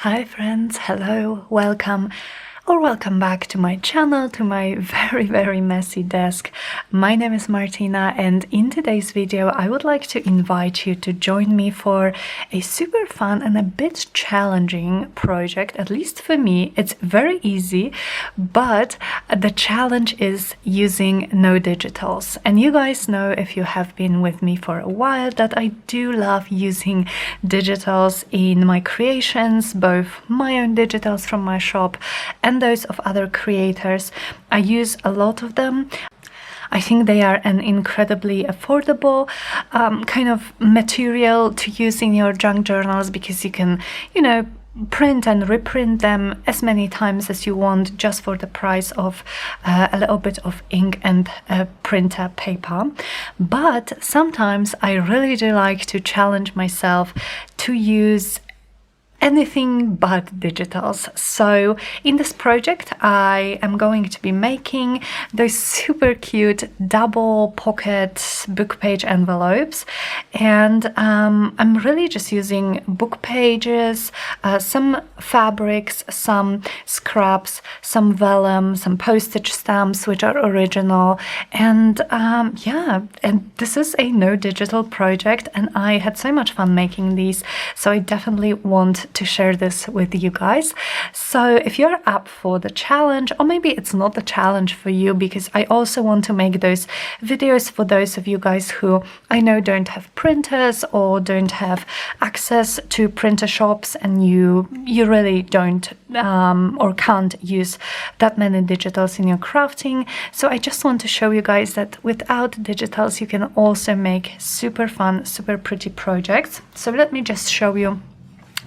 Hi friends, hello, welcome or welcome back to my channel, to my very messy desk. My name is Martyna, and in today's video I would like to invite you to join me for a super fun and a bit challenging project. At least for me, it's very easy, but the challenge is using no digitals. And you guys know, if you have been with me for a while, that I do love using digitals in my creations, both my own digitals from my shop and those of other creators. I use a lot of them. I think they are an incredibly affordable kind of material to use in your junk journals, because you can, print and reprint them as many times as you want just for the price of a little bit of ink and printer paper. But sometimes I really do like to challenge myself to use anything but digitals. So in this project I am going to be making those super cute double pocket book page envelopes, and I'm really just using book pages, some fabrics, some scraps, some vellum, some postage stamps which are original, and and this is a no digital project, and I had so much fun making these, so I definitely want to share this with you guys. So if you're up for the challenge, or maybe it's not the challenge for you, because I also want to make those videos for those of you guys who I know don't have printers or don't have access to printer shops, and you really don't or can't use that many digitals in your crafting. So I just want to show you guys that without digitals you can also make super fun, super pretty projects. So let me just show you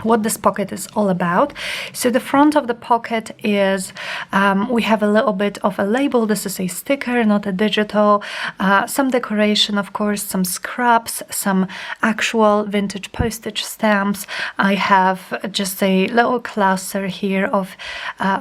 what this pocket is all about. So the front of the pocket is, we have a little bit of a label. This is a sticker, not a digital. Some decoration, of course, some scraps, some actual vintage postage stamps. I have just a little cluster here of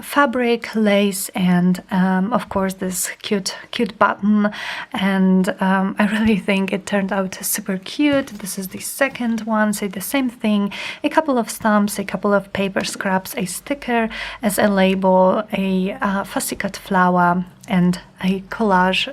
fabric, lace, and of course this cute button. And I really think it turned out super cute. This is the second one, so the same thing, a couple of stamps, a couple of paper scraps, a sticker as a label, a fussy cut flower, and a collage,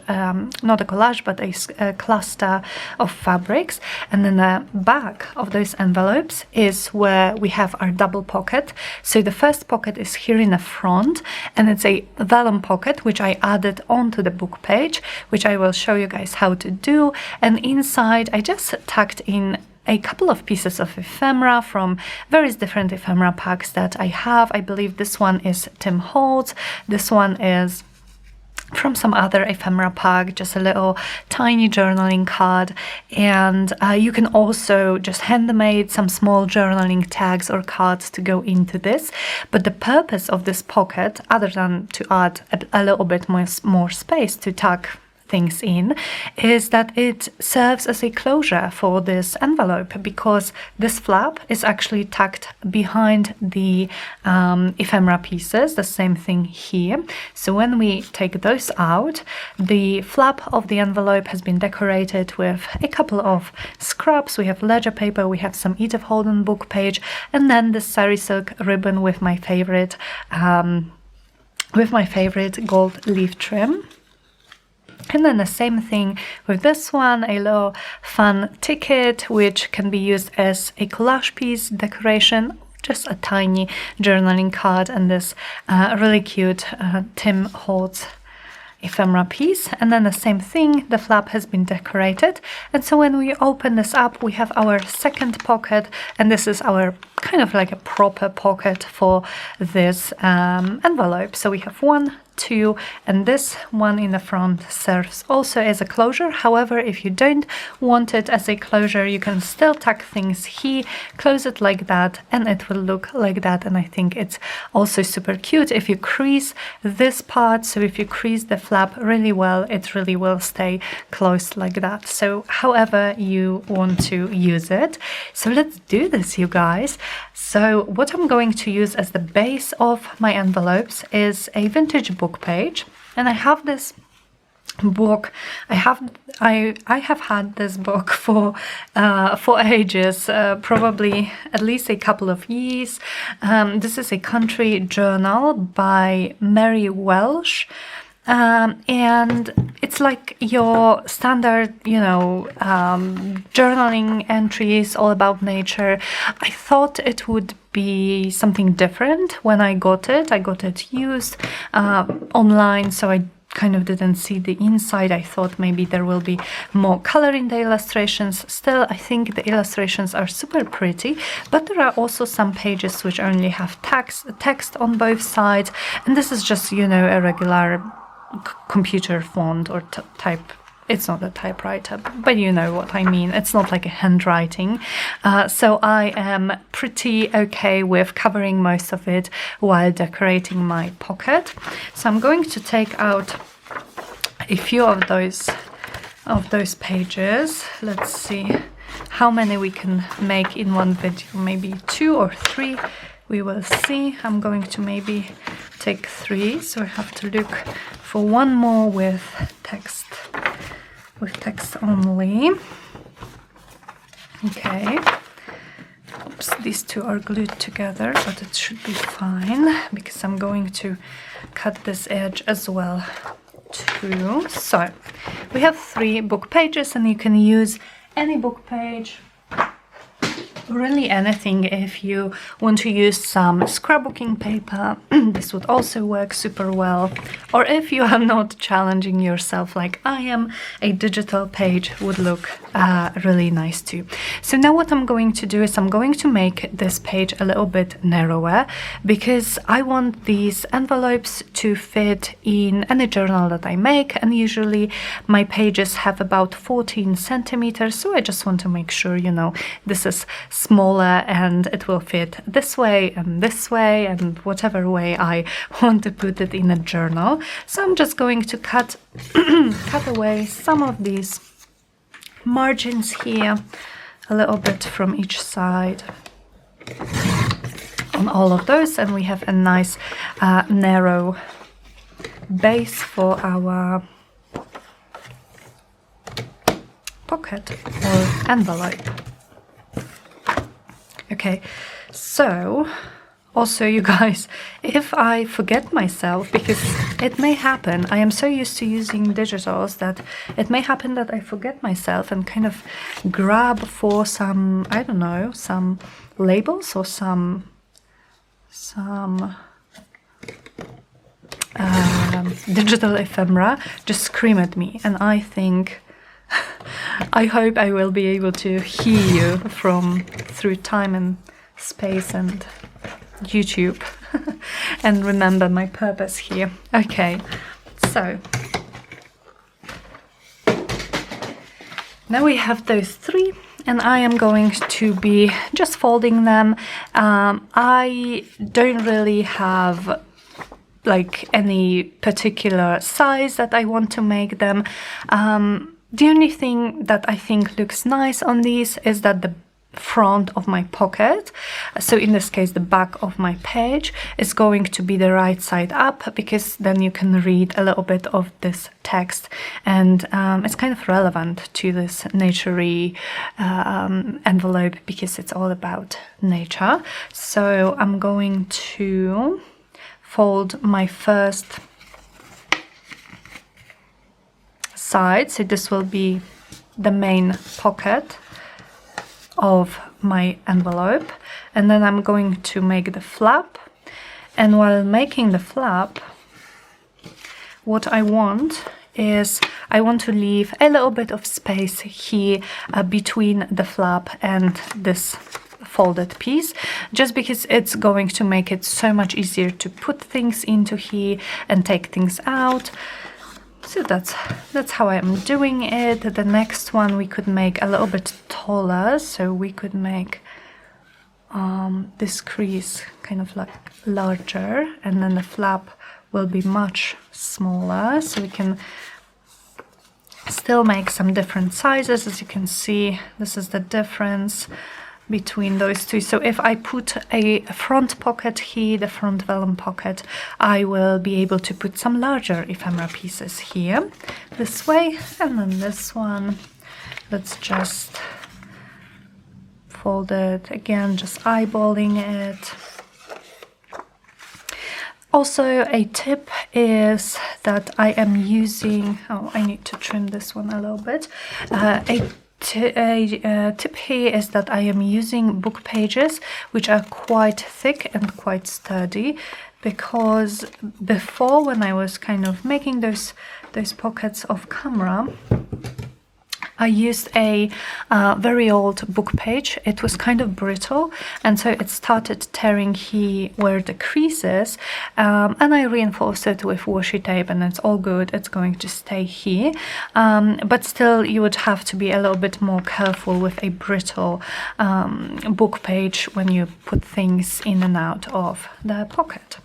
not a collage, but a cluster of fabrics. And then the back of those envelopes is where we have our double pocket. So the first pocket is here in the front, and it's a vellum pocket which I added onto the book page, which I will show you guys how to do. And inside I just tucked in a couple of pieces of ephemera from various different ephemera packs that I have. I believe this one is Tim Holtz, this one is from some other ephemera pack, just a little tiny journaling card, and you can also just handmade some small journaling tags or cards to go into this. But the purpose of this pocket, other than to add a little bit more space to tuck things in, is that it serves as a closure for this envelope, because this flap is actually tucked behind the ephemera pieces. The same thing here. So when we take those out, the flap of the envelope has been decorated with a couple of scraps. We have ledger paper, we have some Edith Holden book page, and then the sari silk ribbon with my favorite gold leaf trim. And then the same thing with this one, a little fun ticket which can be used as a collage piece decoration, just a tiny journaling card, and this really cute Tim Holtz ephemera piece. And then the same thing, the flap has been decorated. And so when we open this up, we have our second pocket, and this is our kind of like a proper pocket for this envelope. So we have 1, 2, and this one in the front serves also as a closure. However, if you don't want it as a closure, you can still tuck things here, close it like that, and it will look like that. And I think it's also super cute if you crease this part. So if you crease the flap really well, it really will stay closed like that. So however you want to use it. So let's do this, you guys. So what I'm going to use as the base of my envelopes is a vintage book page, and I have this book. I have had this book for ages, probably at least a couple of years. This is a country journal by Mary Welsh. And it's like your standard, journaling entries all about nature. I thought it would be something different when I got it. I got it used online, so I kind of didn't see the inside. I thought maybe there will be more color in the illustrations. Still, I think the illustrations are super pretty, but there are also some pages which only have text on both sides, and this is just, a regular computer font or type. It's not a typewriter, but you know what I mean. It's not like a handwriting. So I am pretty okay with covering most of it while decorating my pocket. So I'm going to take out a few of those pages. Let's see how many we can make in one video. Maybe 2 or 3. We will see. I'm going to maybe take 3, so I have to look for one more with text only. Okay. Oops, these 2 are glued together, but it should be fine because I'm going to cut this edge as well too. So we have 3 book pages, and you can use any book page, really anything. If you want to use some scrapbooking paper, this would also work super well. Or if you are not challenging yourself like I am, a digital page would look really nice too. So now what I'm going to do is I'm going to make this page a little bit narrower, because I want these envelopes to fit in any journal that I make, and usually my pages have about 14 centimeters, so I just want to make sure, this is smaller and it will fit this way and whatever way I want to put it in a journal. So I'm just going to cut away some of these margins here, a little bit from each side on all of those, and we have a nice narrow base for our pocket or envelope. Okay, so also, you guys, if I forget myself, because it may happen, I am so used to using digitals that it may happen that I forget myself and kind of grab for some, I don't know, some labels or some digital ephemera, just scream at me, and I think I hope I will be able to hear you through time and space and YouTube and remember my purpose here. Okay, so now we have those 3, and I am going to be just folding them. I don't really have like any particular size that I want to make them. The only thing that I think looks nice on these is that the front of my pocket, so in this case the back of my page, is going to be the right side up, because then you can read a little bit of this text, and it's kind of relevant to this naturey envelope, because it's all about nature. So I'm going to fold my first side, so this will be the main pocket of my envelope, and then I'm going to make the flap. And while making the flap, what I want is I want to leave a little bit of space here between the flap and this folded piece, just because it's going to make it so much easier to put things into here and take things out. So that's how I'm doing it. The next one we could make a little bit taller, so we could make this crease kind of like larger, and then the flap will be much smaller, so we can still make some different sizes. As you can see, this is the difference between those two. So if I put a front pocket here, the front vellum pocket, I will be able to put some larger ephemera pieces here, this way, and then this one, let's just fold it again, just eyeballing it. Also, a tip is that I am using, oh, I need to trim this one a little bit. A tip here is that I am using book pages, which are quite thick and quite sturdy, because before, when I was kind of making those pockets off camera, I used a very old book page. It was kind of brittle, and so it started tearing here where the crease is, and I reinforced it with washi tape, and it's all good. It's going to stay here, but still you would have to be a little bit more careful with a brittle book page when you put things in and out of the pocket.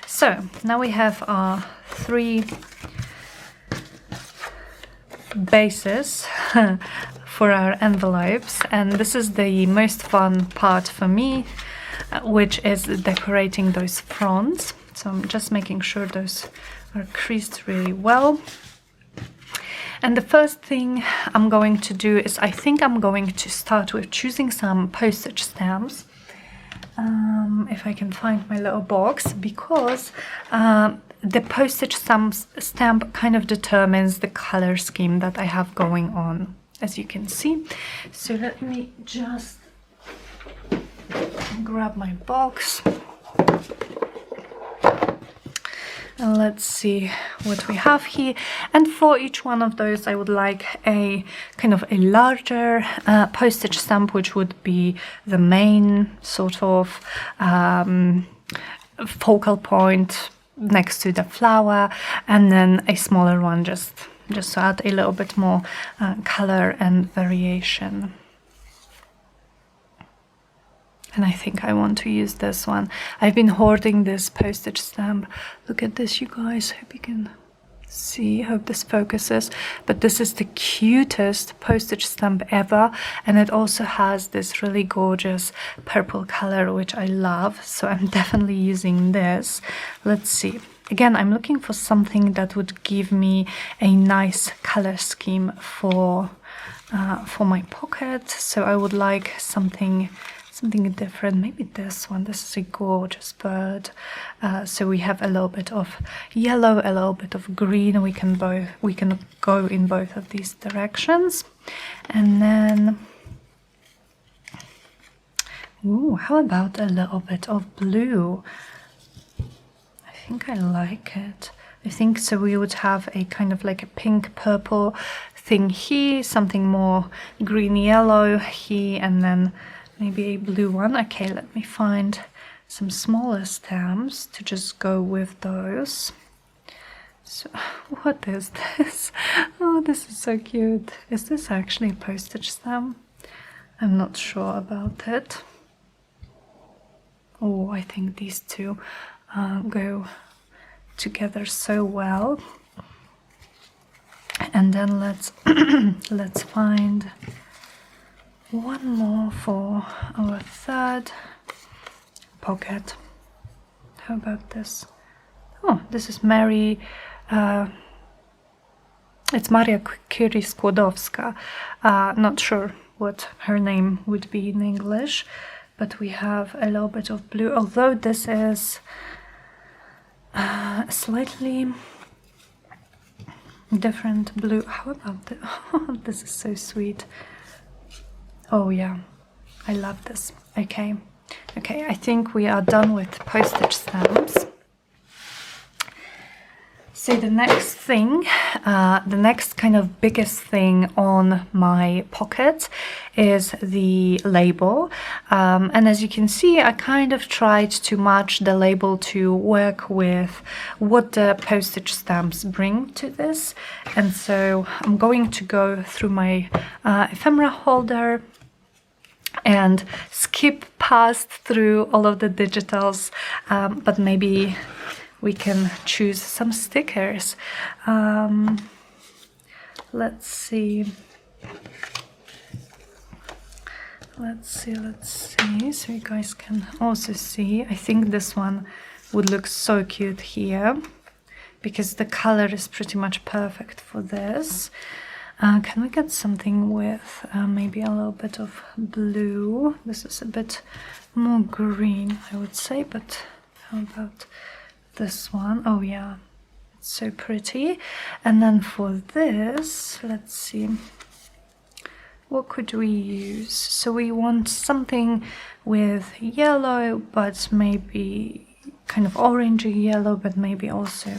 So now we have our 3 bases for our envelopes, and this is the most fun part for me, which is decorating those fronts. So I'm just making sure those are creased really well. And the first thing I'm going to do is, I think I'm going to start with choosing some postage stamps. If I can find my little box, because the postage stamp kind of determines the color scheme that I have going on, as you can see. So let me just grab my box. And let's see what we have here. And for each one of those, I would like a kind of a larger postage stamp, which would be the main sort of focal point next to the flower, and then a smaller one just to add a little bit more color and variation. And I think I want to use this one. I've been hoarding this postage stamp. Look at this, you guys. Hope you can see. Hope this focuses. But this is the cutest postage stamp ever. And it also has this really gorgeous purple color, which I love. So I'm definitely using this. Let's see. Again, I'm looking for something that would give me a nice color scheme for my pocket. So I would like something different. Maybe this one. This is a gorgeous bird. So we have a little bit of yellow, a little bit of green. We can go in both of these directions. And then, ooh, how about a little bit of blue? I think I like it. I think so. We would have a kind of like a pink purple thing here, something more green yellow here, and then maybe a blue one. Okay, let me find some smaller stamps to just go with those. So, what is this? Oh, this is so cute. Is this actually a postage stamp? I'm not sure about it. Oh, I think these two go together so well. And then let's find one more for our third pocket. How about this? Oh, this is Mary. It's Maria Curie Skłodowska. Not sure what her name would be in English, but we have a little bit of blue. Although this is slightly different blue. How about this? Oh, this is so sweet. Oh yeah, I love this. Okay, I think we are done with postage stamps. So the next thing, the next kind of biggest thing on my pocket is the label. And as you can see, I kind of tried to match the label to work with what the postage stamps bring to this. And so I'm going to go through my ephemera holder and skip past through all of the digitals, but maybe we can choose some stickers. Let's see. let's see, so you guys can also see. I think this one would look so cute here because the color is pretty much perfect for this. Can we get something with maybe a little bit of blue? This is a bit more green, I would say, but how about this one? Oh yeah, it's so pretty. And then for this, let's see, what could we use? So we want something with yellow, but maybe kind of orangey yellow, but maybe also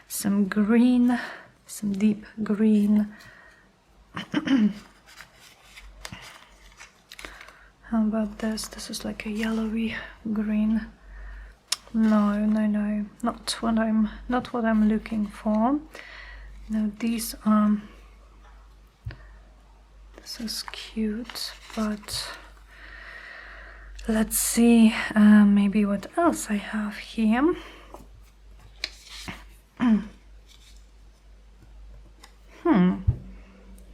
some green, some deep green. How about this? This is like a yellowy green. No, not what I'm looking for. No, these are. This is cute, but let's see. Maybe what else I have here.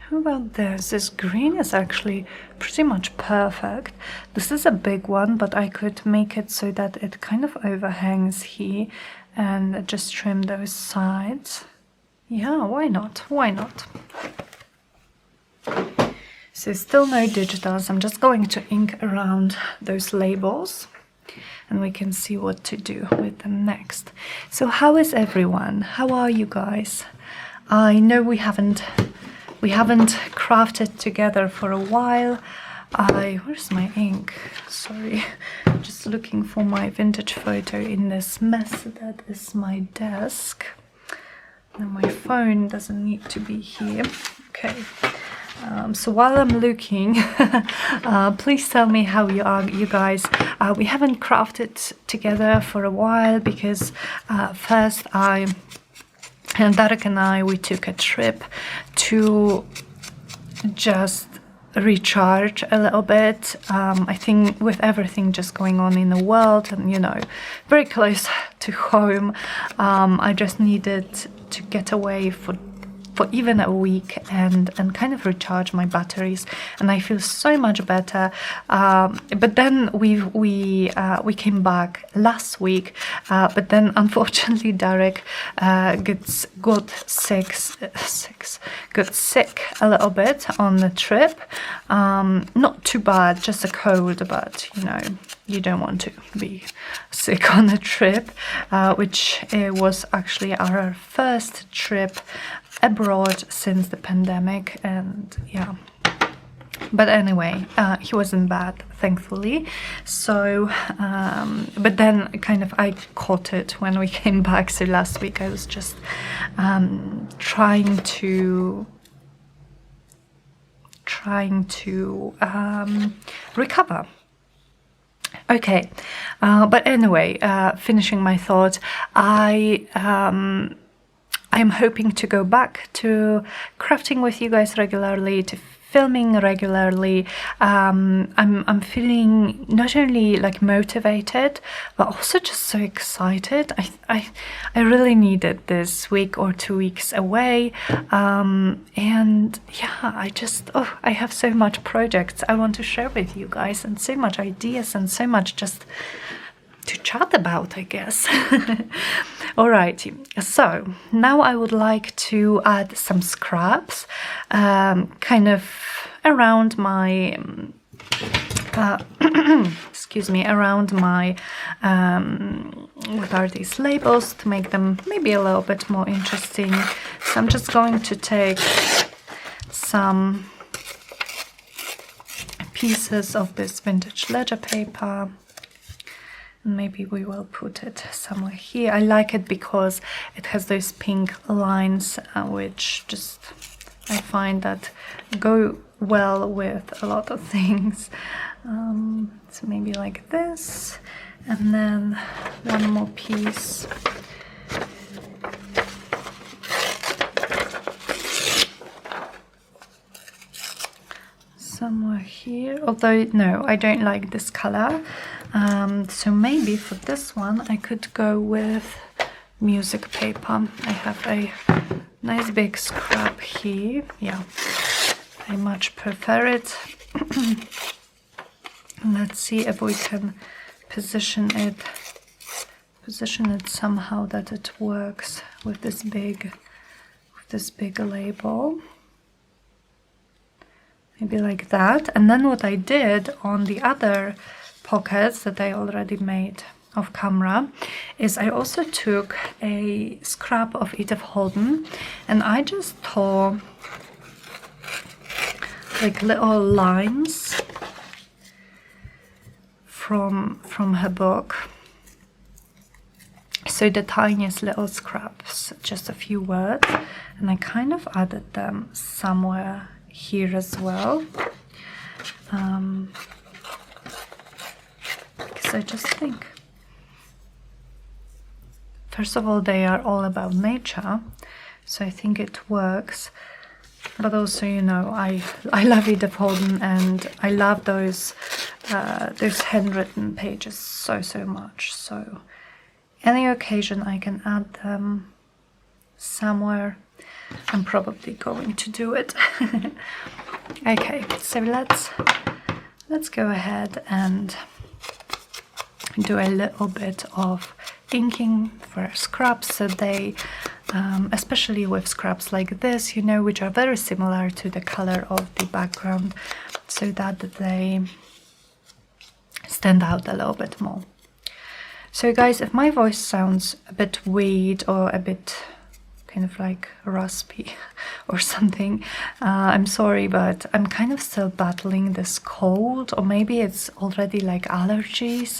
How about this? This green is actually pretty much perfect. This is a big one, but I could make it so that it kind of overhangs here and just trim those sides. Yeah, why not? Why not? So still no digitals. I'm just going to ink around those labels and we can see what to do with them next. So how is everyone? How are you guys? I know we haven't crafted together for a while. Where's my ink? Sorry, just looking for my vintage photo in this mess that is my desk. Now my phone doesn't need to be here. Okay. So while I'm looking, please tell me how you are, you guys. We haven't crafted together for a while because first Darek and I, we took a trip to just recharge a little bit. I think with everything just going on in the world and, you know, very close to home, I just needed to get away for even a week and kind of recharge my batteries, and I feel so much better. But then we came back last week, but then unfortunately Derek got sick a little bit on the trip. Not too bad, just a cold, but you know, you don't want to be sick on a trip, which was actually our first trip abroad since the pandemic, and yeah, but anyway, he wasn't bad, thankfully. So but then kind of I caught it when we came back. So last week I was just trying to recover. Okay, but anyway, finishing my thought, I'm hoping to go back to crafting with you guys regularly, to filming regularly. I'm feeling not only like motivated, but also just so excited. I really needed this week or 2 weeks away, and yeah, I have so much projects I want to share with you guys, and so much ideas, and so much just to chat about, I guess. Alrighty, so now I would like to add some scraps kind of around my excuse me, around my what are these labels, to make them maybe a little bit more interesting. So I'm just going to take some pieces of this vintage ledger paper. Maybe we will put it somewhere here. I like it because it has those pink lines, which just I find that go well with a lot of things. So maybe like this, and then one more piece. Somewhere here, although no, I don't like this color. So maybe for this one I could go with music paper. I have a nice big scrap here. Yeah, I much prefer it. Let's see if we can position it somehow that it works with this big label. Maybe like that. And then what I did on the other pockets that I already made off camera is I also took a scrap of Edith Holden and I just tore like little lines from her book. So the tiniest little scraps, just a few words, and I kind of added them somewhere here as well. Because I just think, first of all, they are all about nature, so I think it works. But also, you know, I love Edith Holden and I love those handwritten pages so much. So any occasion I can add them somewhere, I'm probably going to do it. Okay, so let's go ahead and do a little bit of inking for scraps, so they especially with scraps like this, you know, which are very similar to the color of the background, so that they stand out a little bit more. So guys, if my voice sounds a bit weird or a bit kind of like raspy or something, I'm sorry, but I'm kind of still battling this cold, or maybe it's already like allergies,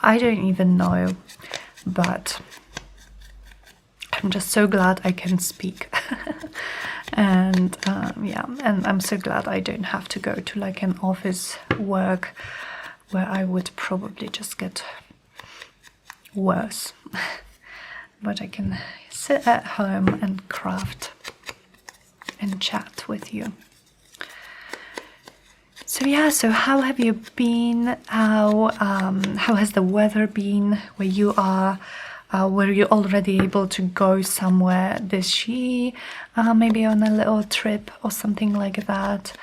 I don't even know, but I'm just so glad I can speak. And yeah, and I'm so glad I don't have to go to like an office work where I would probably just get worse. But I can sit at home and craft and chat with you. So yeah, so how have you been? How has the weather been where you are? Were you already able to go somewhere this year? Maybe on a little trip or something like that?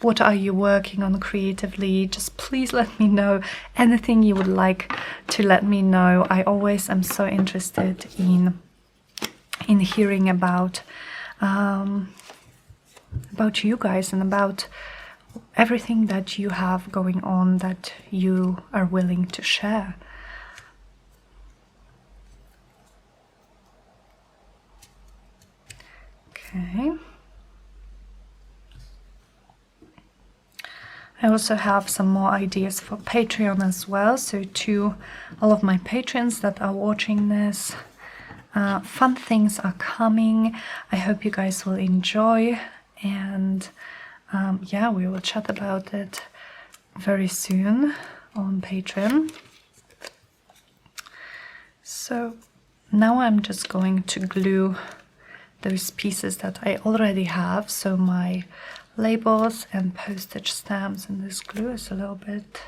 What are you working on creatively? Just please let me know anything you would like to let me know. I always am so interested in hearing about you guys and about everything that you have going on that you are willing to share. Okay. I also have some more ideas for Patreon as well, so to all of my patrons that are watching this, fun things are coming. I hope you guys will enjoy, and yeah, we will chat about it very soon on Patreon. So now I'm just going to glue those pieces that I already have, so my labels and postage stamps, and this glue is a little bit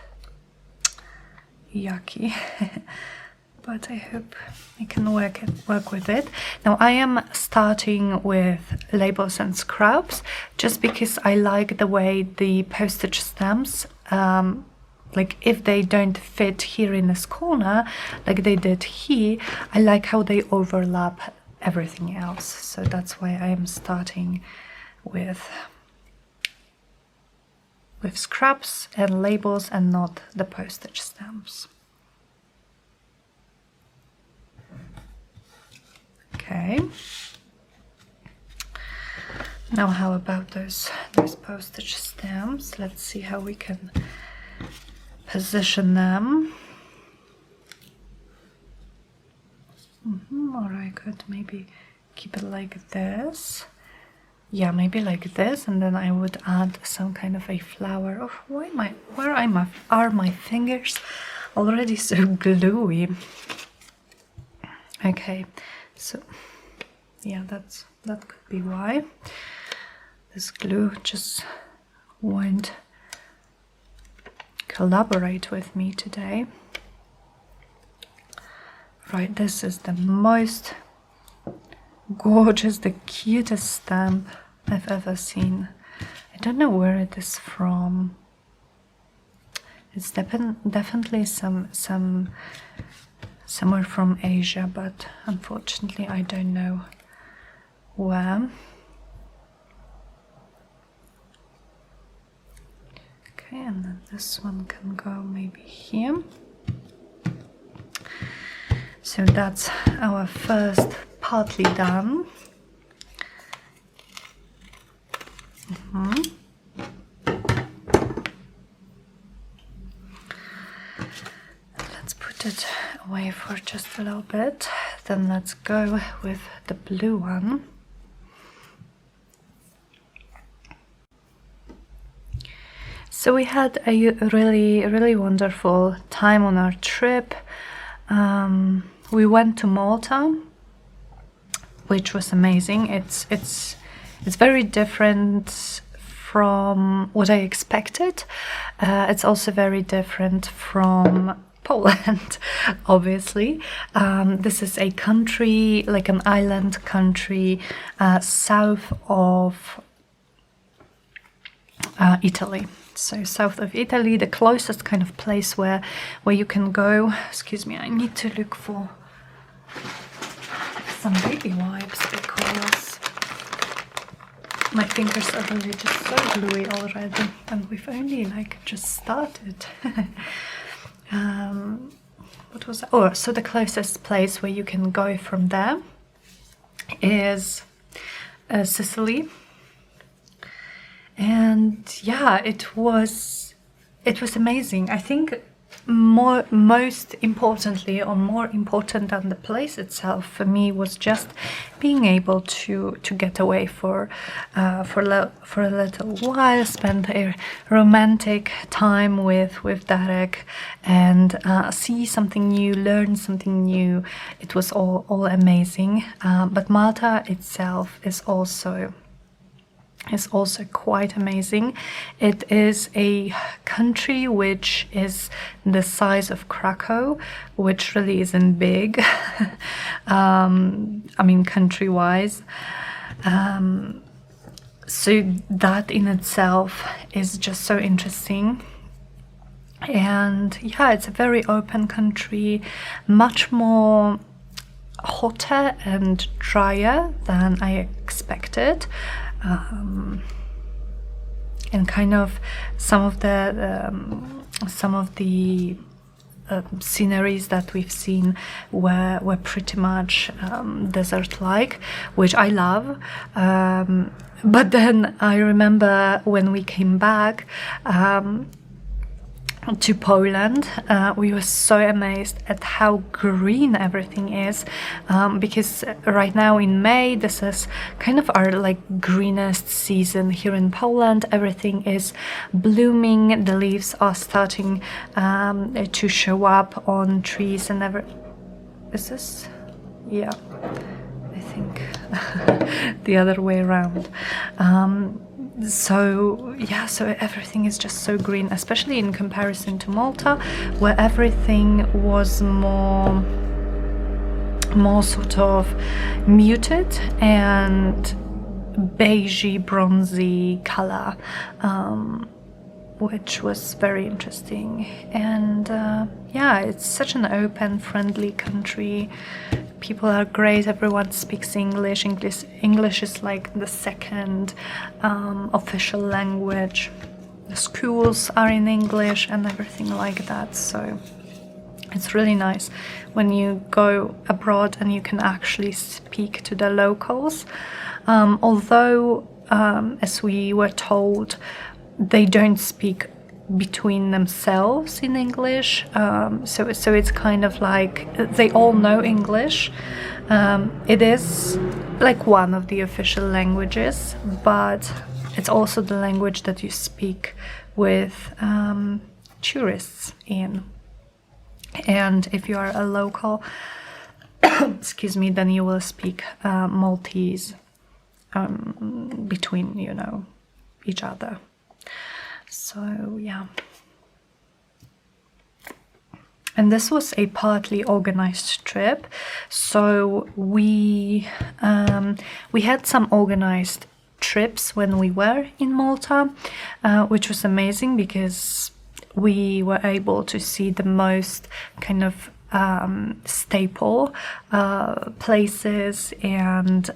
yucky. But I hope I can work with it. Now I am starting with labels and scraps just because I like the way the postage stamps, like if they don't fit here in this corner like they did here, I like how they overlap everything else. So that's why I am starting with scraps and labels and not the postage stamps. Okay. Now how about those postage stamps? Let's see how we can position them. Or I could maybe keep it like this. Yeah, maybe like this, and then I would add some kind of a flower. Oh, where are my fingers already so gluey? Okay, so yeah, that could be why this glue just won't collaborate with me today. Right, this is the most gorgeous, the cutest stamp I've ever seen. I don't know where it is from. It's definitely somewhere from Asia, but unfortunately I don't know where. Okay, and then this one can go maybe here. So that's our first partly done. Let's put it away for just a little bit. Then let's go with the blue one. So we had a really wonderful time on our trip. We went to Malta, which was amazing. It's very different from what I expected. It's also very different from Poland, obviously. This is a country, like an island country, south of Italy. So south of Italy, the closest kind of place where you can go. Excuse me, I need to look for some baby wipes because my fingers are really just so gluey already, and we've only like just started. What was that? Oh, so the closest place where you can go from there is Sicily. And yeah, it was amazing. I think most importantly, or more important than the place itself for me, was just being able to get away for a little while, spend a romantic time with Derek, and see something new, learn something new. It was all amazing. But Malta itself is also quite amazing. It is a country which is the size of Krakow, which really isn't big. I mean, country-wise. So that in itself is just so interesting. And yeah, it's a very open country, much more hotter and drier than I expected. And kind of some of the sceneries that we've seen were pretty much desert-like, which I love. But then I remember when we came back to Poland, we were so amazed at how green everything is, because right now in May, this is kind of our like greenest season here in Poland. Everything is blooming, the leaves are starting to show up on trees and is this? Yeah, I think the other way around. So yeah, so everything is just so green, especially in comparison to Malta, where everything was more sort of muted and beigey, bronzy color, which was very interesting. And yeah, it's such an open, friendly country. People are great. Everyone speaks English. English is like the second official language. The schools are in English and everything like that. So it's really nice when you go abroad and you can actually speak to the locals. Although, as we were told, they don't speak between themselves in English, so it's kind of like they all know English. It is like one of the official languages, but it's also the language that you speak with tourists in. And if you are a local, excuse me, then you will speak Maltese between, you know, each other. So yeah, and this was a partly organized trip. So we had some organized trips when we were in Malta, which was amazing because we were able to see the most kind of staple places and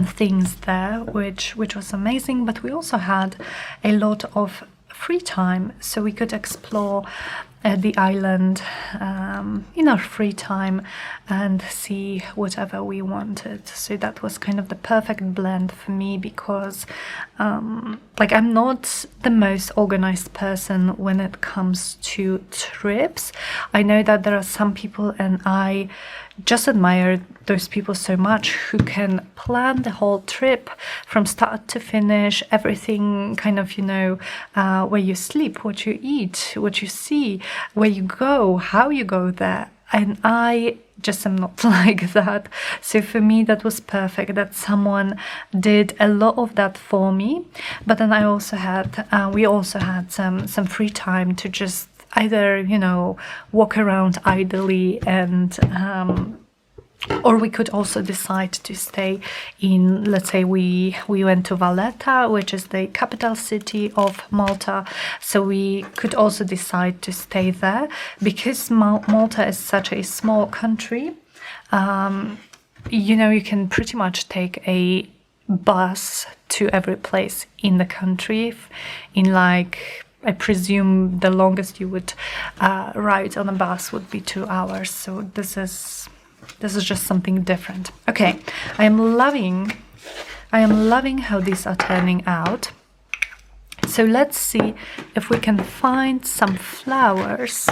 things there, which was amazing. But we also had a lot of free time, so we could explore the island in our free time and see whatever we wanted. So that was kind of the perfect blend for me, because like, I'm not the most organized person when it comes to trips. I know that there are some people, and I just admire those people so much, who can plan the whole trip from start to finish, everything kind of, you know, where you sleep, what you eat, what you see, where you go, how you go there. And I just am not like that. So for me, that was perfect that someone did a lot of that for me. But then I also had, we also had some free time to just either, you know, walk around idly, and or we could also decide to stay in, let's say we went to Valletta, which is the capital city of Malta, so we could also decide to stay there. Because Malta is such a small country, you know, you can pretty much take a bus to every place in the country in, like, I presume the longest you would ride on a bus would be 2 hours. So this is just something different. Okay, I am loving how these are turning out. So let's see if we can find some flowers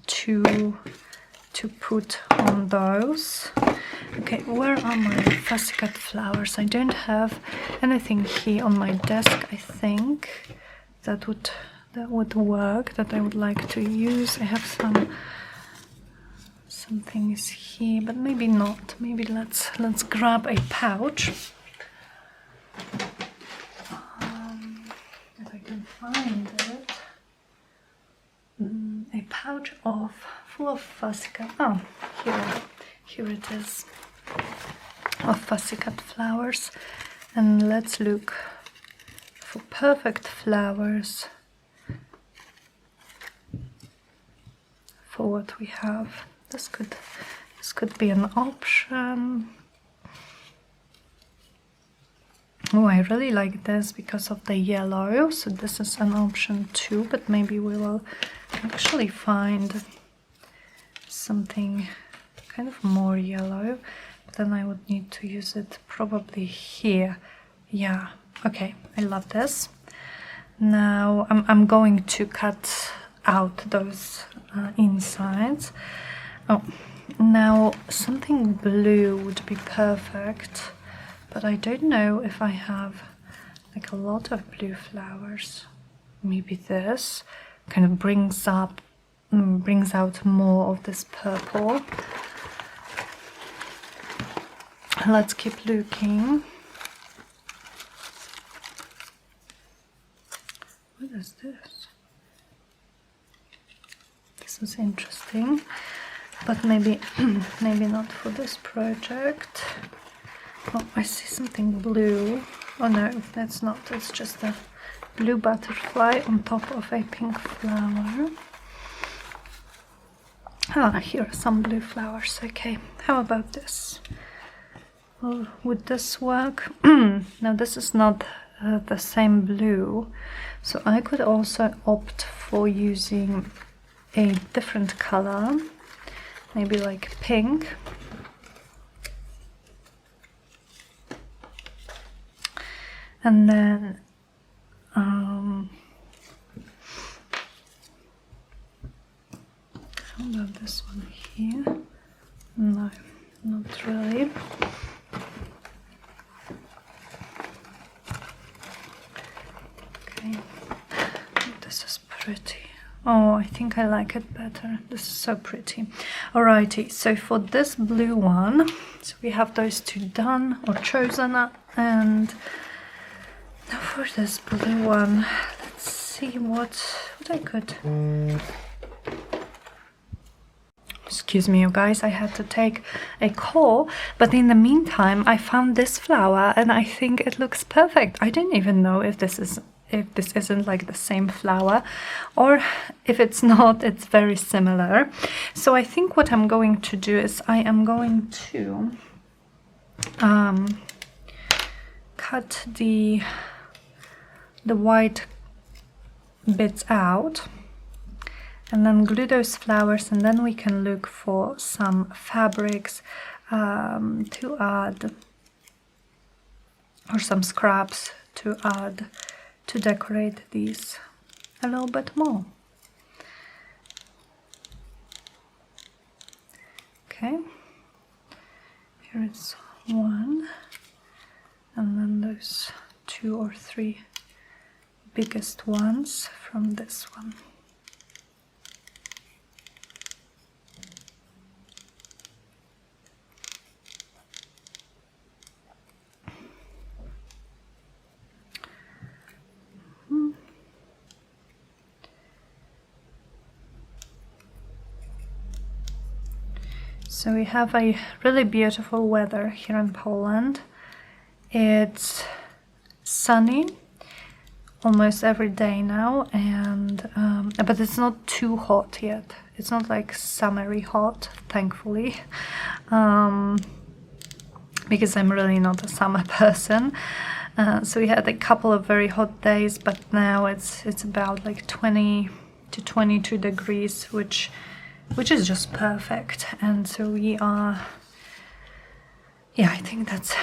to put on those. Okay, where are my fussy cut flowers? I don't have anything here on my desk. I think that would work, that I would like to use. I have some things here, but maybe not. Maybe let's grab a pouch. If I can find it. A pouch full of fussy cut. Oh, here it is. Of fussy cut flowers. And let's look for perfect flowers for what we have. This could be an option. Oh, I really like this because of the yellow, so this is an option too, but maybe we will actually find something kind of more yellow, but then I would need to use it probably here. Yeah, okay, I love this. Now I'm going to cut out those insides. Oh, now something blue would be perfect, but I don't know if I have like a lot of blue flowers. Maybe this kind of brings out more of this purple. Let's keep looking. What is this? This is interesting, but maybe not for this project. Oh, I see something blue. Oh no, that's not. It's just a blue butterfly on top of a pink flower. Ah, here are some blue flowers. Okay, how about this? Well, would this work? Now this is not the same blue, so I could also opt for using a different color, maybe like pink. And then how about this one here? No, not really. Okay, this is pretty. Oh, I think I like it better. This is so pretty. Alrighty, so for this blue one, so we have those two done or chosen, and now for this blue one, let's see what I could. Excuse me, you guys, I had to take a call, but in the meantime I found this flower and I think it looks perfect. I don't even know if this isn't like the same flower, or if it's not, it's very similar. So I think what I'm going to do is I am going to cut the white bits out and then glue those flowers, and then we can look for some fabrics to add, or some scraps to add to decorate these a little bit more. Okay, here is one, and then those 2 or 3 biggest ones from this one. So we have a really beautiful weather here in Poland. It's sunny almost every day now, and but it's not too hot yet. It's not like summery hot, thankfully, because I'm really not a summer person. So we had a couple of very hot days, but now it's about like 20 to 22 degrees, which is just perfect. And so we are, yeah, I think that's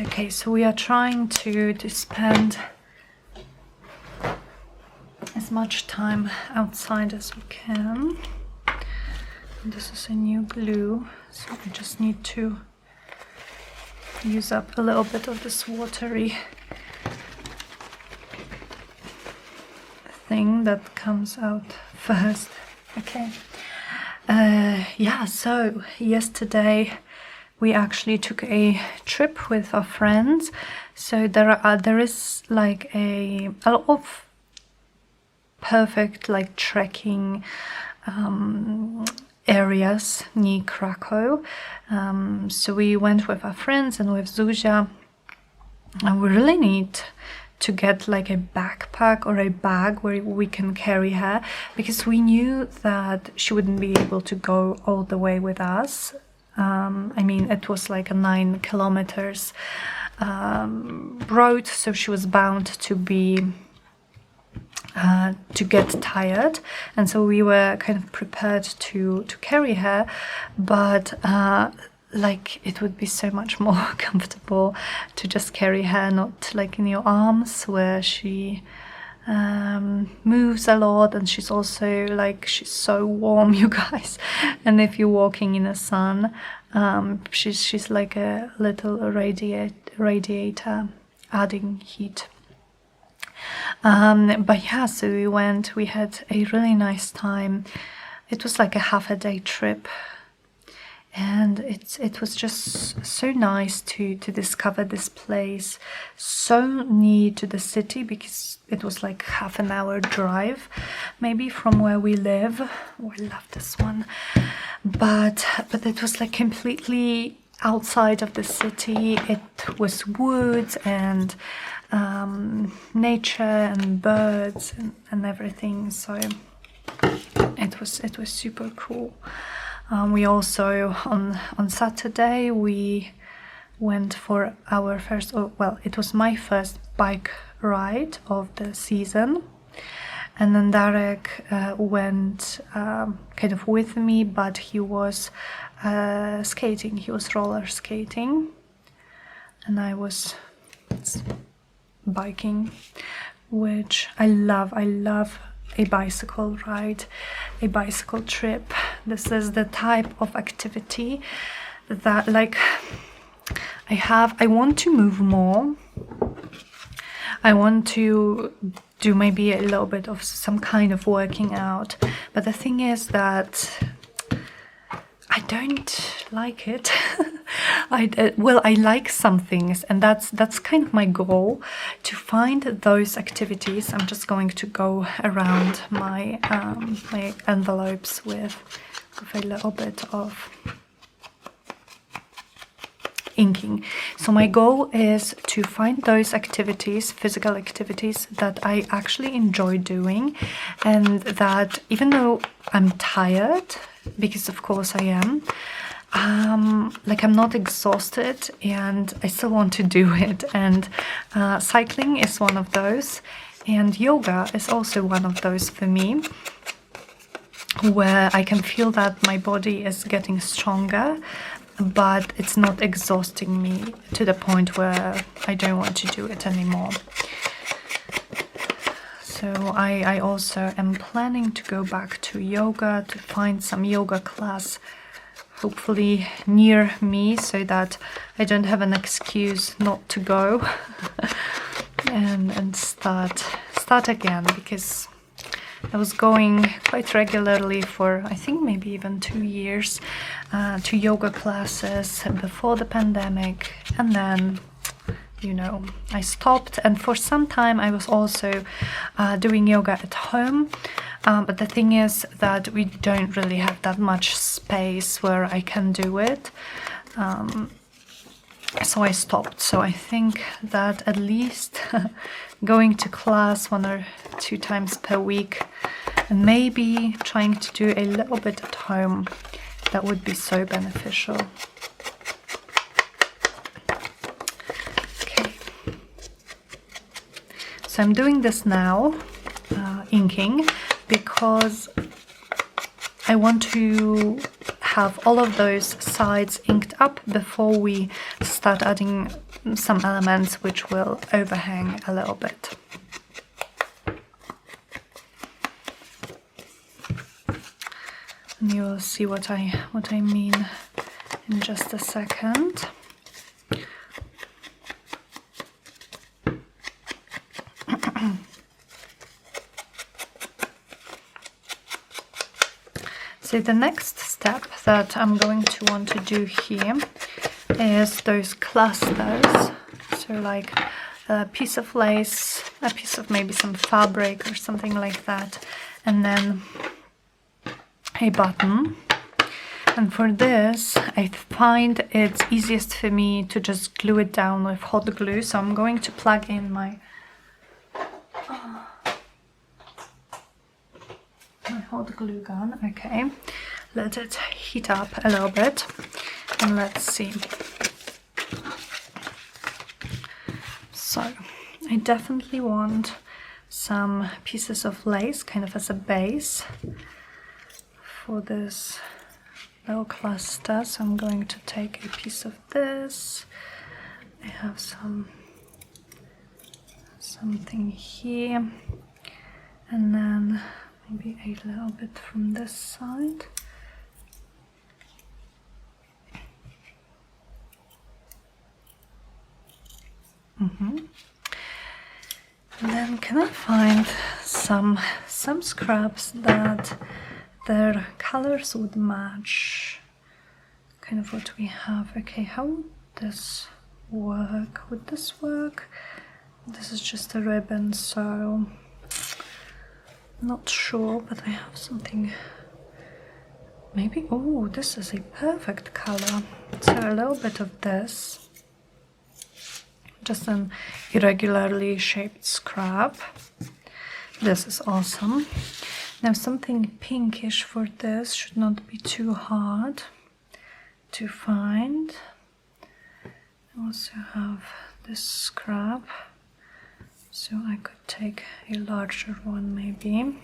okay. So we are trying to spend as much time outside as we can. And this is a new glue, so we just need to use up a little bit of this watery thing that comes out first. Okay. Yeah, so yesterday we actually took a trip with our friends. So there is like a lot of perfect like trekking areas near Krakow. So we went with our friends and with Zuzia, and we really need to get like a backpack or a bag where we can carry her, because we knew that she wouldn't be able to go all the way with us. I mean, it was like a 9 kilometers road, so she was bound to be to get tired, and so we were kind of prepared to carry her, but like it would be so much more comfortable to just carry her, not like in your arms, where she moves a lot, and she's also like, she's so warm, you guys, and if you're walking in the sun, she's like a little radiator adding heat. But yeah, so we had a really nice time. It was like a half a day trip, and it was just so nice to discover this place so near to the city, because it was like half an hour drive maybe from where we live. Oh, I love this one. But it was like completely outside of the city. It was woods and nature and birds and everything, so it was super cool. We also on Saturday we went for our first, well, it was my first bike ride of the season, and then Darek went kind of with me, but he was skating, he was roller skating, and I was biking, which I love a bicycle ride, a bicycle trip. This is the type of activity that like I want to move more. I want to do maybe a little bit of some kind of working out, but the thing is that I don't like it. Well, I like some things, and that's kind of my goal, to find those activities. I'm just going to go around my my envelopes with a little bit of inking. So my goal is to find those activities, physical activities, that I actually enjoy doing, and that even though I'm tired, because of course I am, like I'm not exhausted and I still want to do it. And cycling is one of those, and yoga is also one of those for me, where I can feel that my body is getting stronger, but it's not exhausting me to the point where I don't want to do it anymore. So I also am planning to go back to yoga, to find some yoga class, hopefully near me, so that I don't have an excuse not to go and start again, because I was going quite regularly for, I think, maybe even 2 years to yoga classes before the pandemic, and then, you know, I stopped. And for some time I was also doing yoga at home, but the thing is that we don't really have that much space where I can do it, so I stopped. So I think that at least going to class 1 or 2 times per week, and maybe trying to do a little bit at home, that would be so beneficial. Okay, so I'm doing this now, inking, because I want to have all of those sides inked up before we start adding some elements which will overhang a little bit. And you will see what I mean in just a second. So the next step that I'm going to want to do here is those clusters. So like a piece of lace, a piece of maybe some fabric or something like that, and then a button. And for this, I find it's easiest for me to just glue it down with hot glue. So I'm going to plug in my hot glue gun. Okay, let it heat up a little bit, and let's see. So I definitely want some pieces of lace kind of as a base for this little cluster. So I'm going to take a piece of this. I have something here, and then maybe a little bit from this side. And then can I find some scraps that their colors would match kind of what we have? Okay, how would this work? Would this work? This is just a ribbon, so not sure, but I have something. Maybe, oh, this is a perfect color. So a little bit of this, just an irregularly shaped scrap. This is awesome. Now something pinkish for this, should not be too hard to find. I also have this scrap, so I could take a larger one maybe.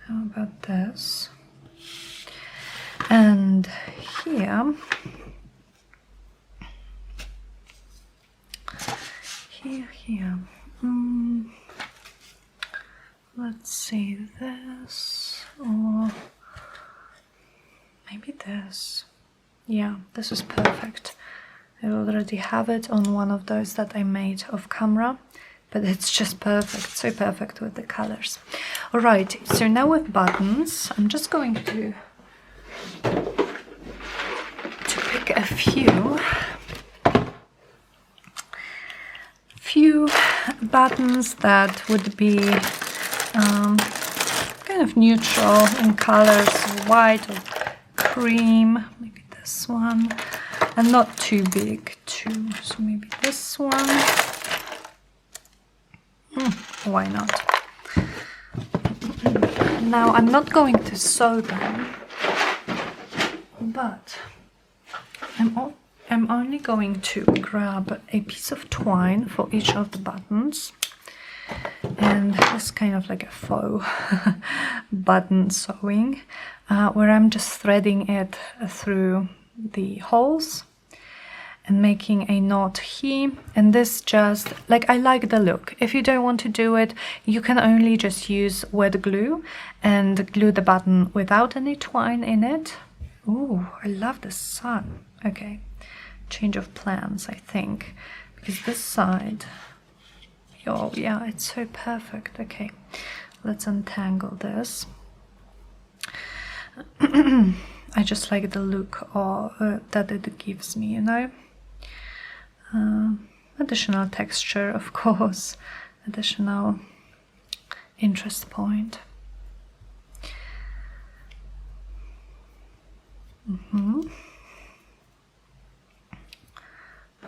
How about this? And here, let's see, this, or maybe this. Yeah, this is perfect. I already have it on one of those that I made off camera, but it's just perfect, so perfect with the colors. All right, so now with buttons, I'm just going to pick a few buttons that would be kind of neutral in colors, white or cream, maybe this one, and not too big too, so maybe this one. Why not? Now I'm not going to sew them, but I'm only going to grab a piece of twine for each of the buttons, and it's kind of like a faux button sewing, where I'm just threading it through the holes and making a knot here. And this just, like, I like the look. If you don't want to do it, you can only just use wet glue and glue the button without any twine in it. Ooh, I love the sun. Okay, change of plans, I think, because this side, oh yeah, it's so perfect. Okay, let's untangle this. I just like the look that it gives me, you know. Additional texture, of course, additional interest point.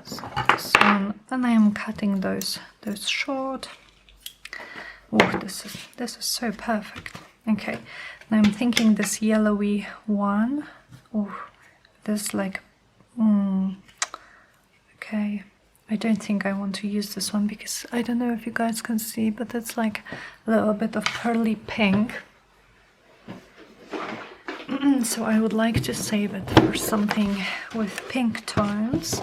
So this one, and I am cutting those short. Oh, this is so perfect. Okay, now I'm thinking this yellowy one. Oh, this like, okay. I don't think I want to use this one because I don't know if you guys can see, but it's like a little bit of pearly pink. So I would like to save it for something with pink tones.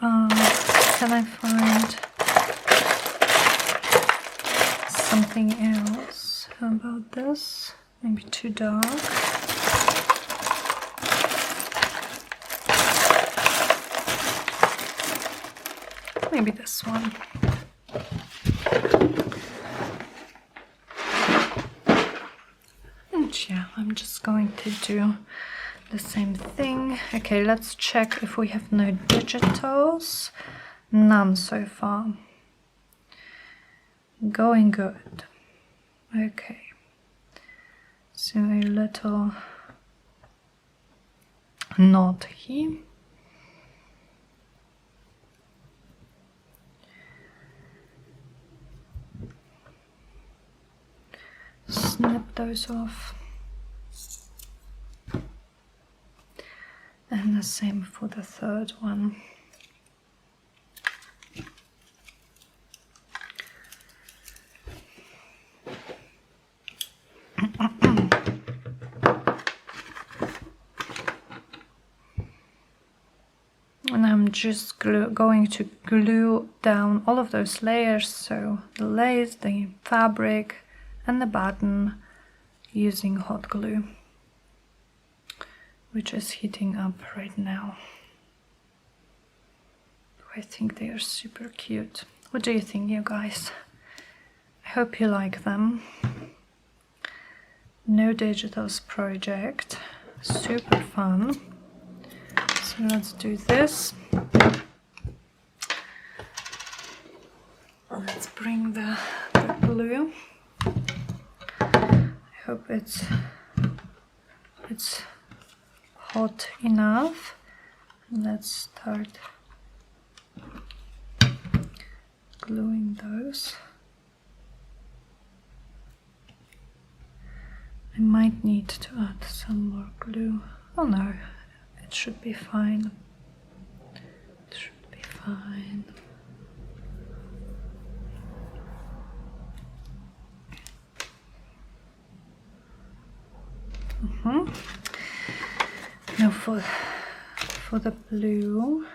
Can I find something else? How about this? Maybe too dark. Maybe this one. And yeah, I'm just going to do the same thing. Okay, let's check if we have no digitals. None so far. Going good. Okay. So a little knot here. Snip those off. And the same for the third one. And I'm just going to glue down all of those layers, so the lace, the fabric, and the button, using hot glue, which is heating up right now. I think they are super cute. What do you think, you guys? I hope you like them. No digitals project, super fun. So let's do this. Let's bring the glue. I hope it's hot enough. Let's start gluing those. I might need to add some more glue. Oh no, it should be fine. It should be fine. Now for the blue,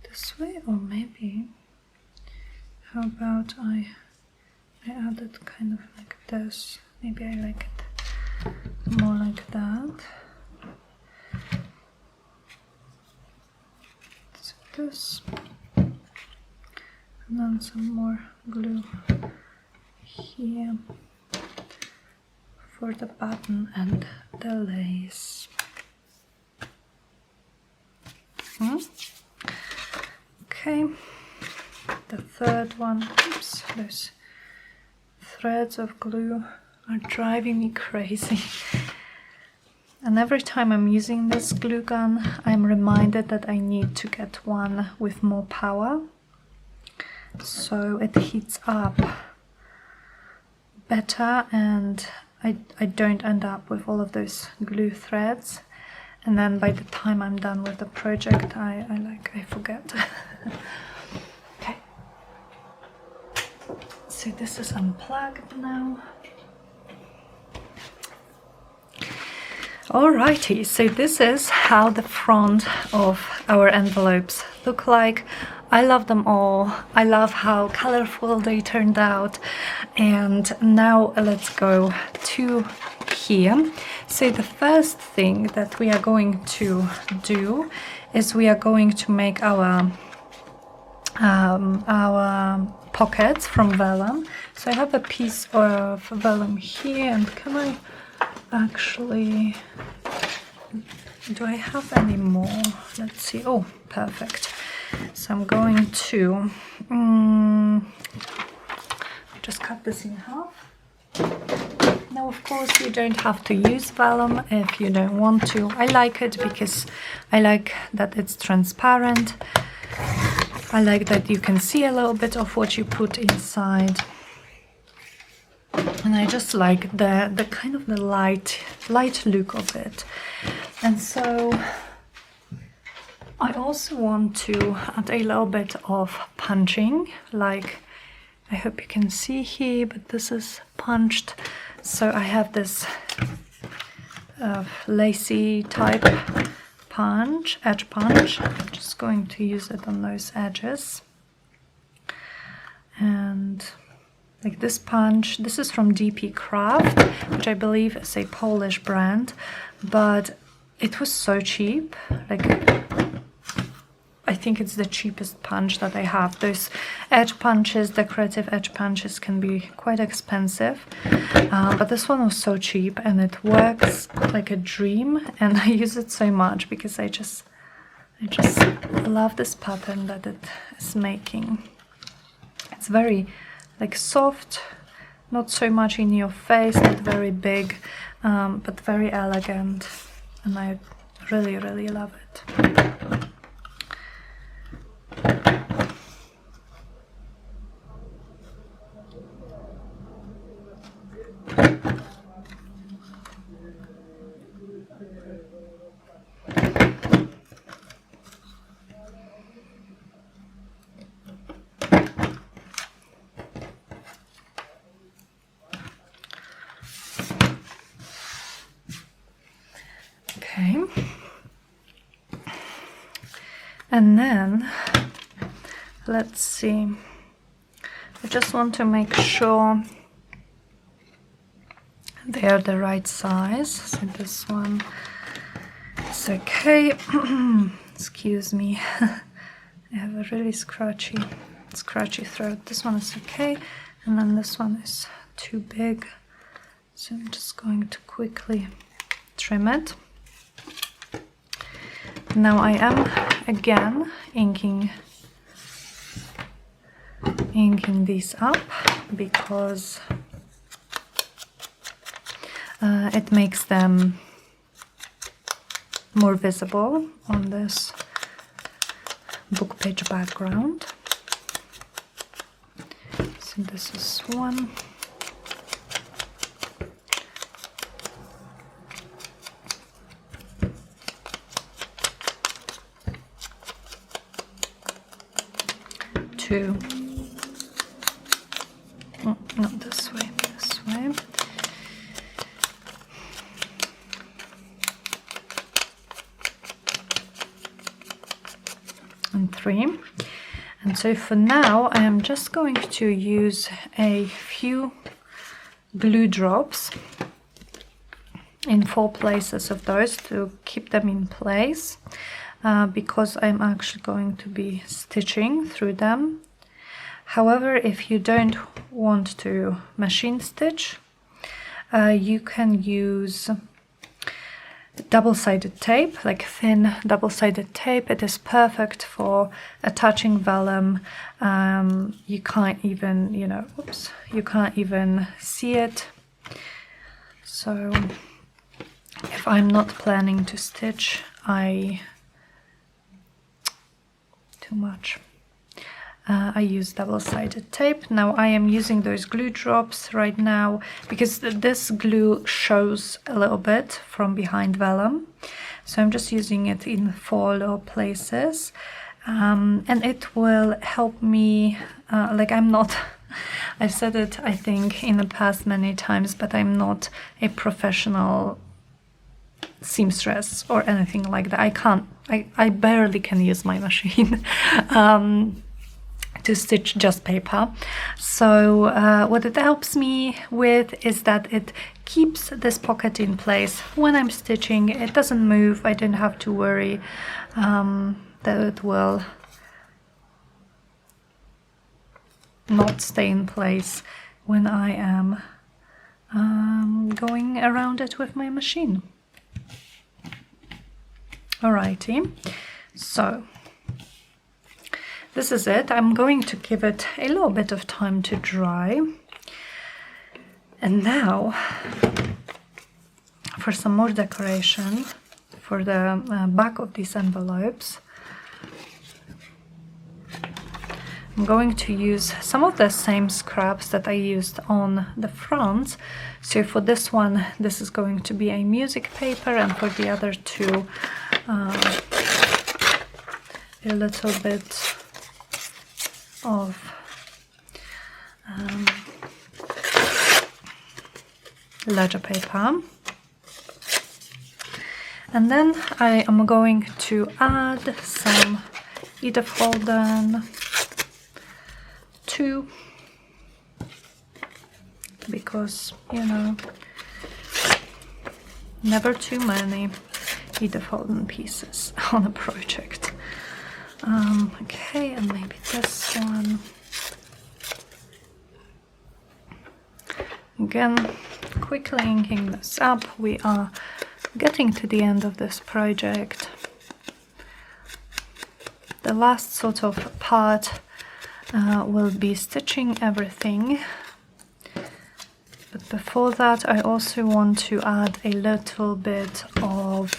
this way, or maybe, how about I add it kind of like this. Maybe I like it more like that. So this. And then some more glue here for the button and the lace. Okay, the third one. Oops, those threads of glue are driving me crazy. And every time I'm using this glue gun, I'm reminded that I need to get one with more power, so it heats up better and I don't end up with all of those glue threads. And then by the time I'm done with the project, I forget. Okay. So this is unplugged now. Alrighty, so this is how the front of our envelopes look like. I love them all. I love how colorful they turned out. And now let's go to here. So the first thing that we are going to do is we are going to make our pockets from vellum. So I have a piece of vellum here, and can I actually, do I have any more? Let's see. Oh, perfect. So I'm going to just cut this in half. Now, of course, you don't have to use vellum if you don't want to. I like it because I like that it's transparent. I like that you can see a little bit of what you put inside. And I just like the kind of the light look of it. And so I also want to add a little bit of punching, like I hope you can see here, but this is punched. So I have this lacy type punch, edge punch. I'm just going to use it on those edges. And like this punch, this is from DP Craft, which I believe is a Polish brand, but it was so cheap. Like, I think it's the cheapest punch that I have. Those edge punches, decorative edge punches, can be quite expensive, but this one was so cheap and it works like a dream, and I use it so much because I just love this pattern that it is making. It's very like soft, not so much in your face, not very big, but very elegant, and I really love it. Okay, and then let's see, I just want to make sure they are the right size. So this one is okay. Excuse me, I have a really scratchy throat. This one is okay, and then this one is too big, so I'm just going to quickly trim it. Now I am again inking these up because it makes them more visible on this book page background. So this is one. Two. Oh, not this way, this way. And three. And so for now I am just going to use a few glue drops in 4 places of those to keep them in place, because I'm actually going to be stitching through them. However, if you don't want to machine stitch, you can use double-sided tape, like thin double-sided tape. It is perfect for attaching vellum. You can't even, you can't even see it. So if I'm not planning to stitch, too much. I use double-sided tape. Now I am using those glue drops right now because this glue shows a little bit from behind vellum. So I'm just using it in 4 little places. And it will help me, like I've said it I think in the past many times, but I'm not a professional seamstress or anything like that. I barely can use my machine. To stitch just paper. So what it helps me with is that it keeps this pocket in place when I'm stitching. It doesn't move. I don't have to worry that it will not stay in place when I am going around it with my machine. Alrighty, so this is it. I'm going to give it a little bit of time to dry. And now, for some more decoration, for the back of these envelopes, I'm going to use some of the same scraps that I used on the front. So for this one, this is going to be a music paper, and for the other two, a little bit of ledger paper. And then I am going to add some Edith Holden, 2, because never too many Edith Holden pieces on a project. Okay, and maybe this one. Again, quickly inking this up. We are getting to the end of this project. The last sort of part will be stitching everything. But before that, I also want to add a little bit of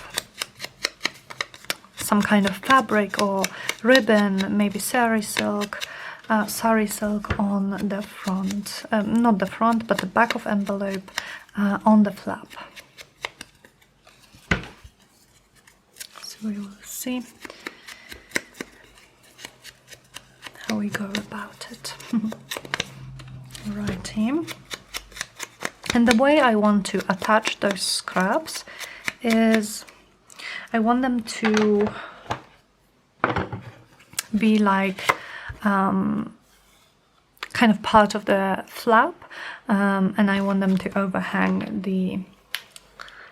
some kind of fabric or ribbon, maybe sari silk on the front, not the front, but the back of envelope, on the flap. So we will see how we go about it. Alrighty. And the way I want to attach those scraps is I want them to be like kind of part of the flap, and I want them to overhang the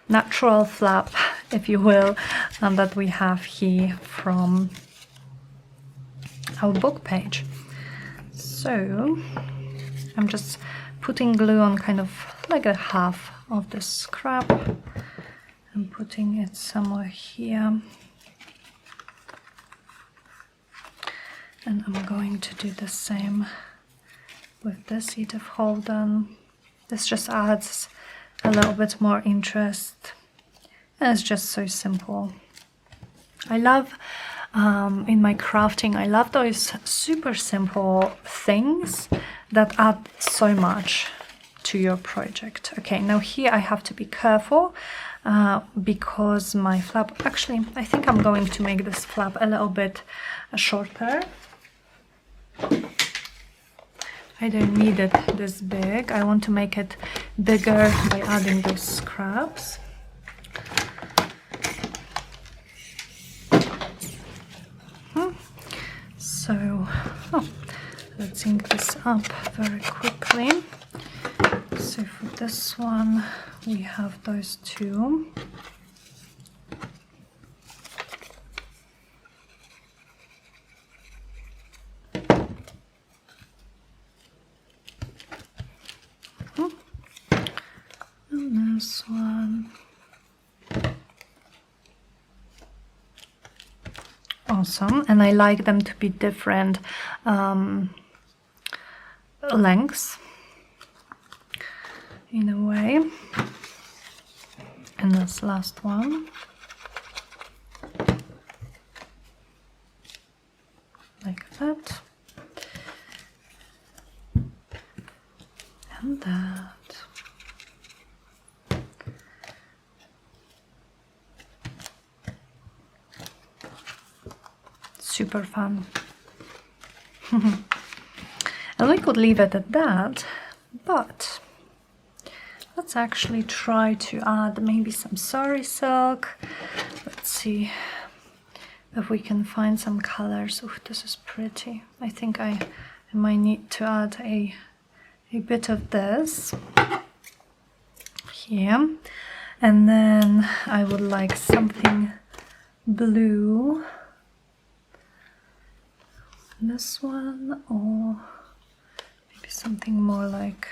natural flap, if you will, that we have here from our book page. So I'm just putting glue on kind of like a half of the scrap and putting it somewhere here. And I'm going to do the same with this Edith Holden. This just adds a little bit more interest. And it's just so simple. I love, in my crafting, I love those super simple things that add so much to your project. Okay, now here I have to be careful because my flap, actually, I think I'm going to make this flap a little bit shorter. I don't need it this big. I want to make it bigger by adding those scraps. So, let's ink this up very quickly. So for this one, we have those two. awesome, and I like them to be different lengths in a way. And this last one, like that, and that. Super fun. And we could leave it at that, but let's actually try to add maybe some sari silk. Let's see if we can find some colors. Oh, this is pretty. I think I might need to add a bit of this here. And then I would like something blue. This one, or maybe something more like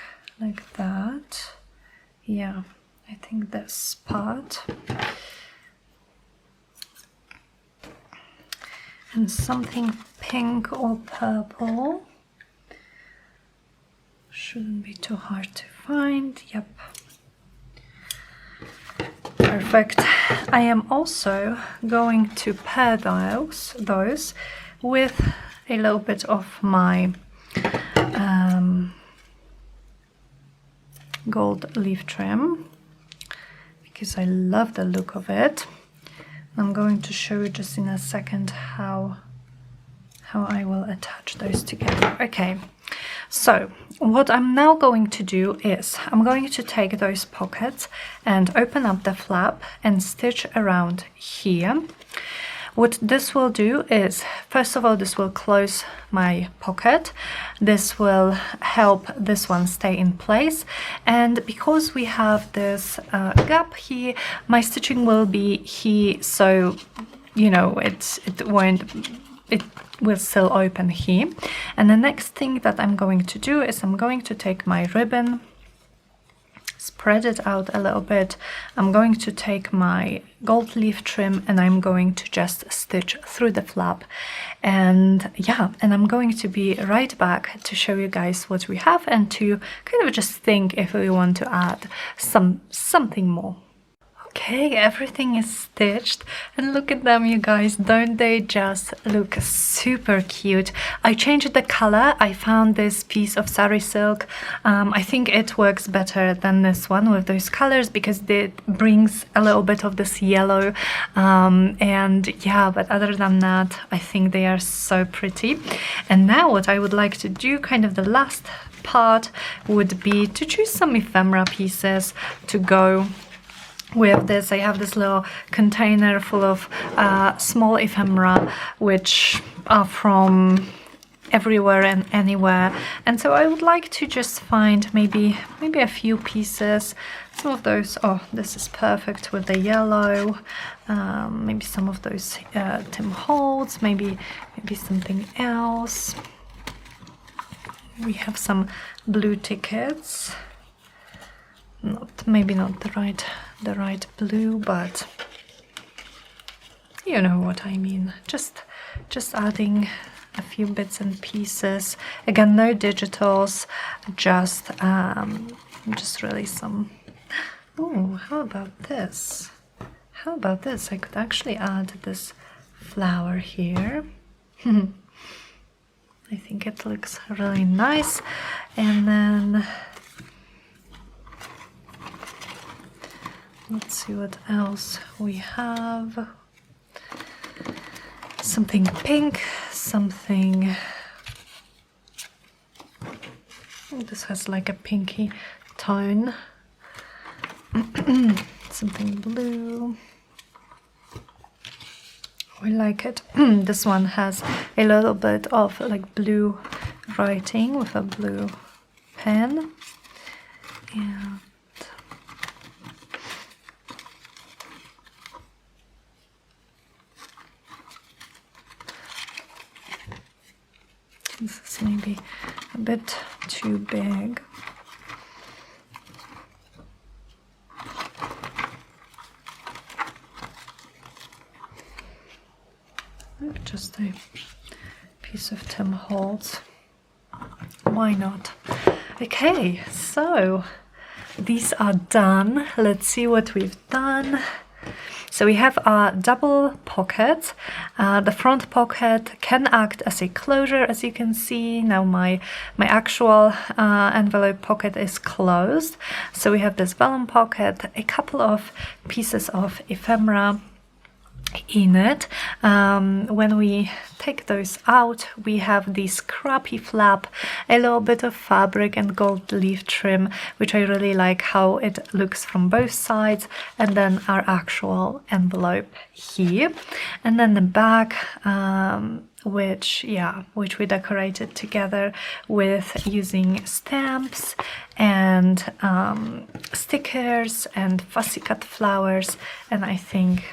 that. Yeah, I think this part. And something pink or purple. Shouldn't be too hard to find. Yep. Perfect. I am also going to pair those with a little bit of my gold leaf trim, because I love the look of it. I'm going to show you just in a second how I will attach those together. Okay, so what I'm now going to do is I'm going to take those pockets and open up the flap and stitch around here. What this will do is, first of all, this will close my pocket. This will help this one stay in place. And because we have this gap here, my stitching will be here, so, you know, it will still open here. And the next thing that I'm going to do is I'm going to take my ribbon, spread it out a little bit. I'm going to take my gold leaf trim and I'm going to just stitch through the flap. And yeah, and I'm going to be right back to show you guys what we have and to kind of just think if we want to add something more. Okay, everything is stitched and look at them, you guys. Don't they just look super cute? I changed the color. I found this piece of sari silk. I think it works better than this one with those colors because it brings a little bit of this yellow. And yeah, but other than that, I think they are so pretty. And now what I would like to do, kind of the last part, would be to choose some ephemera pieces to go with this. I have this little container full of small ephemera, which are from everywhere and anywhere, and so I would like to just find maybe a few pieces. Some of those, oh, this is perfect with the yellow. Maybe some of those Tim Holtz, maybe something else. We have some blue tickets. Maybe not the right blue, but you know what I mean. Just adding a few bits and pieces. Again, no digitals, just really some. Oh, how about this? How about this? I could actually add this flower here. I think it looks really nice. And then let's see what else we have. Something pink, something. Oh, this has like a pinky tone. Something blue. I like it. This one has a little bit of like blue writing with a blue pen. And this is maybe a bit too big. just a piece of Tim Holtz. Why not? Okay, so these are done. Let's see what we've done. So we have a double pocket. The front pocket can act as a closure, as you can see. Now my actual envelope pocket is closed. So we have this vellum pocket, a couple of pieces of ephemera in it. When we take those out, we have this crappy flap, a little bit of fabric and gold leaf trim, which I really like how it looks from both sides, and then our actual envelope here, and then the back, which we decorated together with using stamps and stickers and fussy cut flowers, and I think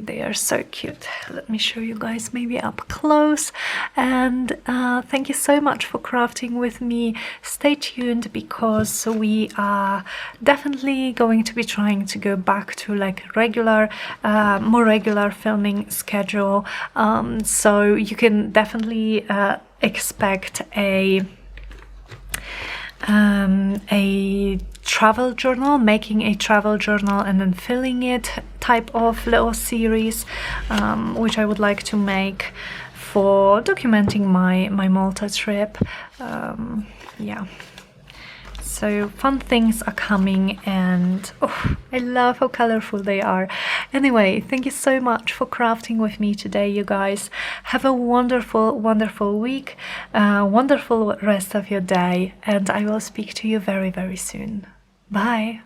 they are so cute. Let me show you guys maybe up close. And thank you so much for crafting with me. Stay tuned, because we are definitely going to be trying to go back to like more regular filming schedule. So you can definitely expect a travel journal, making a travel journal and then filling it type of little series, which I would like to make for documenting my Malta trip. Yeah, so fun things are coming, and oh, I love how colorful they are. Anyway, thank you so much for crafting with me today, you guys. Have a wonderful week, wonderful rest of your day, and I will speak to you very soon. Bye.